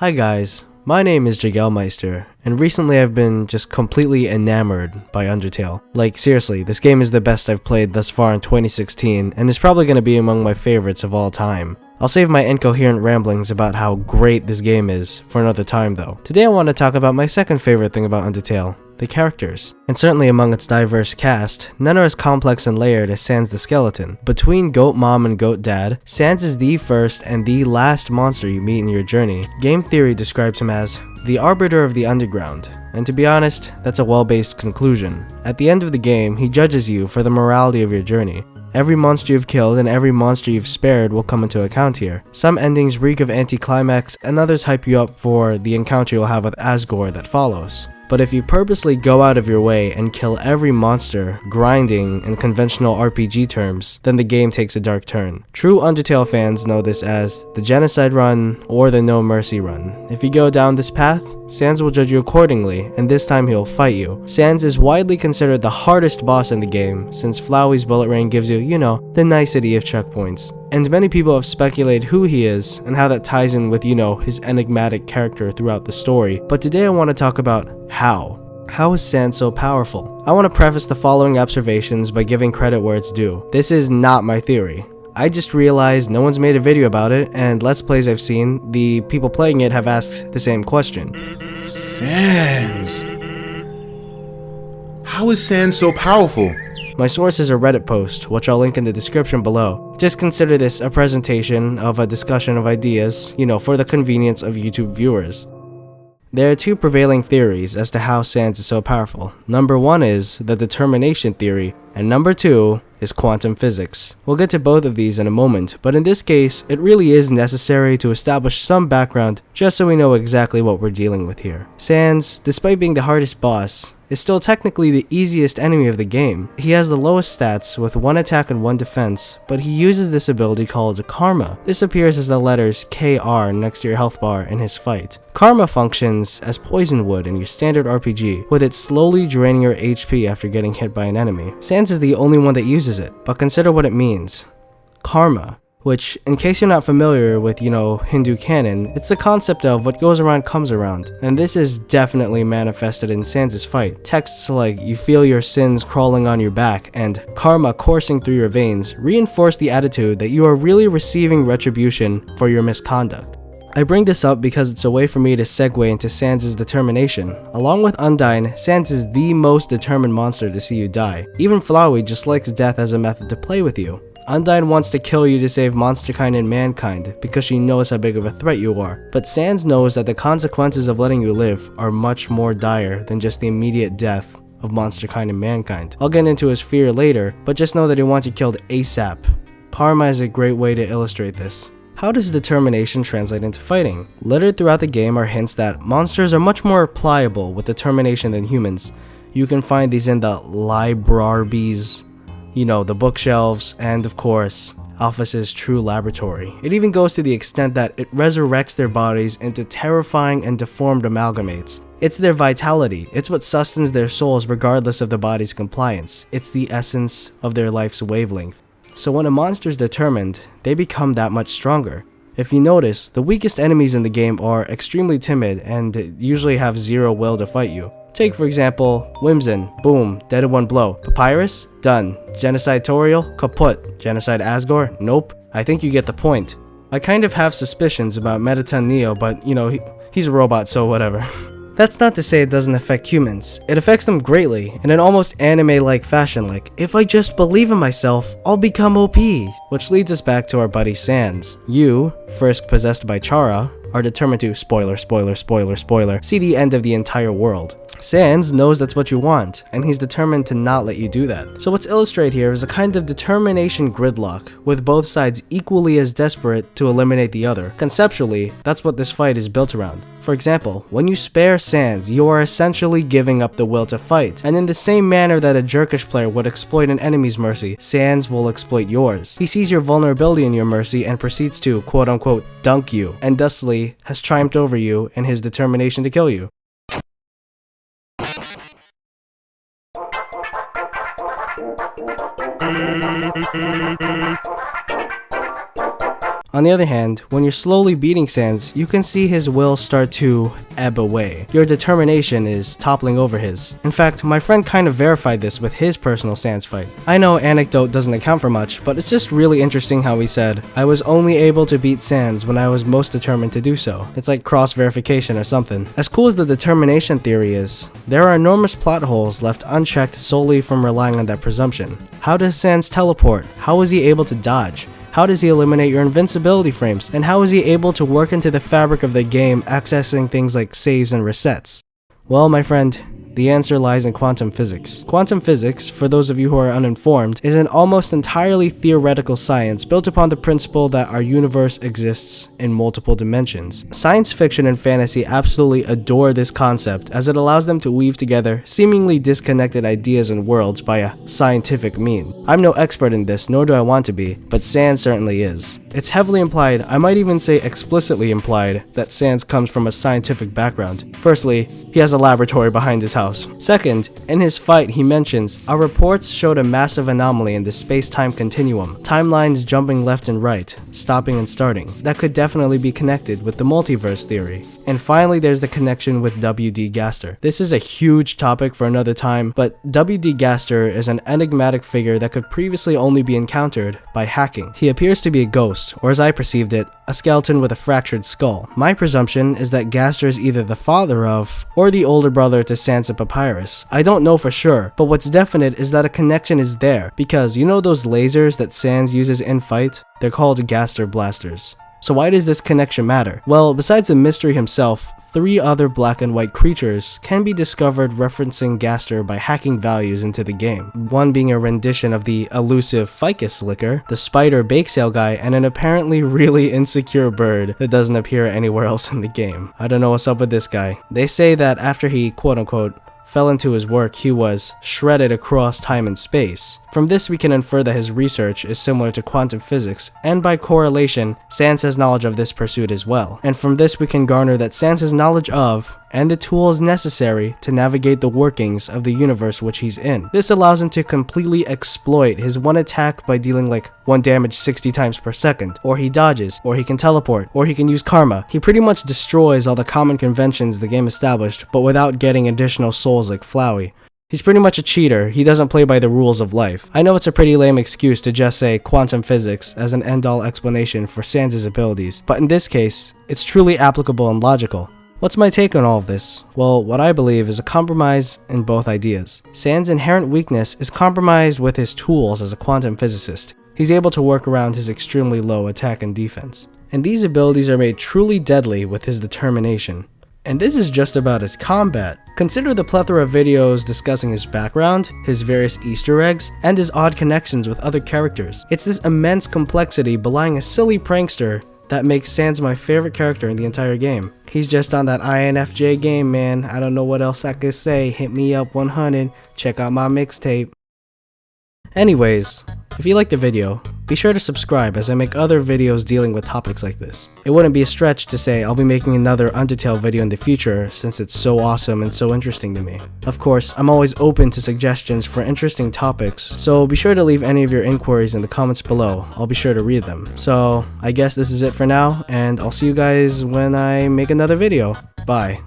Hi guys, my name is Jagelmeister, and recently I've been just completely enamored by Undertale. Like seriously, this game is the best I've played thus far in 2016, and is probably going to be among my favorites of all time. I'll save my incoherent ramblings about how great this game is for another time though. Today I want to talk about my second favorite thing about Undertale, the characters. And certainly among its diverse cast, none are as complex and layered as Sans the Skeleton. Between Goat Mom and Goat Dad, Sans is the first and the last monster you meet in your journey. Game theory describes him as the arbiter of the underground, and to be honest, that's a well-based conclusion. At the end of the game, he judges you for the morality of your journey. Every monster you've killed and every monster you've spared will come into account here. Some endings reek of anticlimax, and others hype you up for the encounter you'll have with Asgore that follows. But if you purposely go out of your way and kill every monster, grinding in conventional RPG terms, then the game takes a dark turn. True Undertale fans know this as the Genocide Run or the No Mercy Run. If you go down this path, Sans will judge you accordingly, and this time he'll fight you. Sans is widely considered the hardest boss in the game, since Flowey's bullet rain gives you, the nicety of checkpoints. And many people have speculated who he is, and how that ties in with, his enigmatic character throughout the story. But today I want to talk about how. How is Sans so powerful? I want to preface the following observations by giving credit where it's due. This is not my theory. I just realized no one's made a video about it, and Let's Plays I've seen, the people playing it have asked the same question. Sans. How is Sans so powerful? My source is a Reddit post, which I'll link in the description below. Just consider this a presentation of a discussion of ideas, for the convenience of YouTube viewers. There are two prevailing theories as to how Sans is so powerful. Number one is the determination theory, and number two is quantum physics. We'll get to both of these in a moment, but in this case, it really is necessary to establish some background just so we know exactly what we're dealing with here. Sans, despite being the hardest boss, is still technically the easiest enemy of the game. He has the lowest stats with 1 attack and 1 defense, but he uses this ability called Karma. This appears as the letters KR next to your health bar in his fight. Karma functions as poison wood in your standard RPG, with it slowly draining your HP after getting hit by an enemy. Sans is the only one that uses it, but consider what it means. Karma. Which, in case you're not familiar with, Hindu canon, it's the concept of what goes around comes around. And this is definitely manifested in Sans' fight. Texts like, "You feel your sins crawling on your back," and "karma coursing through your veins" reinforce the attitude that you are really receiving retribution for your misconduct. I bring this up because it's a way for me to segue into Sans' determination. Along with Undyne, Sans is the most determined monster to see you die. Even Flowey just likes death as a method to play with you. Undyne wants to kill you to save monsterkind and mankind because she knows how big of a threat you are. But Sans knows that the consequences of letting you live are much more dire than just the immediate death of monsterkind and mankind. I'll get into his fear later, but just know that he wants you killed ASAP. Karma is a great way to illustrate this. How does determination translate into fighting? Littered throughout the game are hints that monsters are much more pliable with determination than humans. You can find these in the libraries, the bookshelves, and of course, Alphys' true laboratory. It even goes to the extent that it resurrects their bodies into terrifying and deformed amalgamates. It's their vitality. It's what sustains their souls regardless of the body's compliance. It's the essence of their life's wavelength. So when a monster's determined, they become that much stronger. If you notice, the weakest enemies in the game are extremely timid and usually have zero will to fight you. Take for example, Whimsun, boom, dead in one blow. Papyrus, done. Genocide Toriel, kaput. Genocide Asgore, nope. I think you get the point. I kind of have suspicions about Mettaton Neo, but he's a robot, so whatever. That's not to say it doesn't affect humans. It affects them greatly, in an almost anime-like fashion, like, if I just believe in myself, I'll become OP. Which leads us back to our buddy Sans. You, first possessed by Chara, are determined to, spoiler, see the end of the entire world. Sans knows that's what you want, and he's determined to not let you do that. So what's illustrated here is a kind of determination gridlock, with both sides equally as desperate to eliminate the other. Conceptually, that's what this fight is built around. For example, when you spare Sans, you are essentially giving up the will to fight, and in the same manner that a jerkish player would exploit an enemy's mercy, Sans will exploit yours. He sees your vulnerability in your mercy and proceeds to, quote-unquote, dunk you, and thusly has triumphed over you in his determination to kill you. On the other hand, when you're slowly beating Sans, you can see his will start to ebb away. Your determination is toppling over his. In fact, my friend kind of verified this with his personal Sans fight. I know anecdote doesn't account for much, but it's just really interesting how he said, "I was only able to beat Sans when I was most determined to do so." It's like cross-verification or something. As cool as the determination theory is, there are enormous plot holes left unchecked solely from relying on that presumption. How does Sans teleport? How is he able to dodge? How does he eliminate your invincibility frames? And how is he able to work into the fabric of the game, accessing things like saves and resets? Well, my friend, the answer lies in quantum physics. Quantum physics, for those of you who are uninformed, is an almost entirely theoretical science built upon the principle that our universe exists in multiple dimensions. Science fiction and fantasy absolutely adore this concept as it allows them to weave together seemingly disconnected ideas and worlds by a scientific mean. I'm no expert in this, nor do I want to be, but Sans certainly is. It's heavily implied, I might even say explicitly implied, that Sans comes from a scientific background. Firstly, he has a laboratory behind his house. Second, in his fight he mentions, "Our reports showed a massive anomaly in the space-time continuum, timelines jumping left and right, stopping and starting, that could definitely be connected with the multiverse theory." And finally, there's the connection with W.D. Gaster. This is a huge topic for another time, but W.D. Gaster is an enigmatic figure that could previously only be encountered by hacking. He appears to be a ghost, or as I perceived it, a skeleton with a fractured skull. My presumption is that Gaster is either the father of, or the older brother to Sans and Papyrus. I don't know for sure, but what's definite is that a connection is there, because you know those lasers that Sans uses in fight? They're called Gaster blasters. So why does this connection matter? Well, besides the mystery himself, 3 other black and white creatures can be discovered referencing Gaster by hacking values into the game. One being a rendition of the elusive Ficus Licker, the spider bake sale guy, and an apparently really insecure bird that doesn't appear anywhere else in the game. I don't know what's up with this guy. They say that after he quote-unquote fell into his work, he was shredded across time and space. From this we can infer that his research is similar to quantum physics, and by correlation, Sans has knowledge of this pursuit as well. And from this we can garner that Sans has knowledge of, and the tools necessary to navigate the workings of the universe which he's in. This allows him to completely exploit his one attack by dealing like 1 damage 60 times per second, or he dodges, or he can teleport, or he can use karma. He pretty much destroys all the common conventions the game established, but without getting additional souls like Flowey. He's pretty much a cheater. He doesn't play by the rules of life. I know it's a pretty lame excuse to just say quantum physics as an end-all explanation for Sans' abilities, but in this case, it's truly applicable and logical. What's my take on all of this? Well, what I believe is a compromise in both ideas. Sans' inherent weakness is compromised with his tools as a quantum physicist. He's able to work around his extremely low attack and defense. And these abilities are made truly deadly with his determination. And this is just about his combat. Consider the plethora of videos discussing his background, his various Easter eggs, and his odd connections with other characters. It's this immense complexity belying a silly prankster that makes Sans my favorite character in the entire game. He's just on that INFJ game, man. I don't know what else I could say. Hit me up 100, check out my mixtape. Anyways, if you liked the video, be sure to subscribe as I make other videos dealing with topics like this. It wouldn't be a stretch to say I'll be making another Undertale video in the future since it's so awesome and so interesting to me. Of course, I'm always open to suggestions for interesting topics, so be sure to leave any of your inquiries in the comments below. I'll be sure to read them. So, I guess this is it for now, and I'll see you guys when I make another video. Bye.